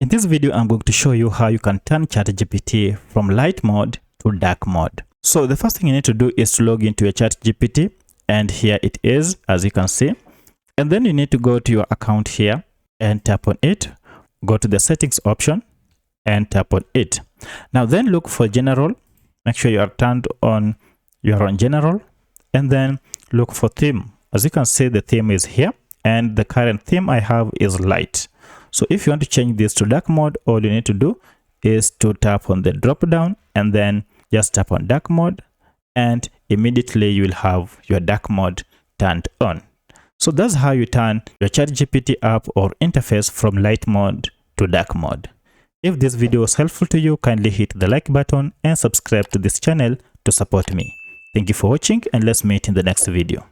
In this video, I'm going to show you how you can turn ChatGPT from light mode to dark mode. So the first thing you need to do is to log into your ChatGPT, and here it is, as you can see. And then you need to go to your account here and tap on it. Go to the settings option and tap on it. Now then look for general. Make sure you are turned on, you are on general, and then look for theme. As you can see, the theme is here, and the current theme I have is light. So if you want to change this to dark mode, all you need to do is to tap on the drop down and then just tap on dark mode, and immediately you will have your dark mode turned on. So that's how you turn your ChatGPT app or interface from light mode to dark mode. If this video was helpful to you, kindly hit the like button and subscribe to this channel to support me. Thank you for watching, and let's meet in the next video.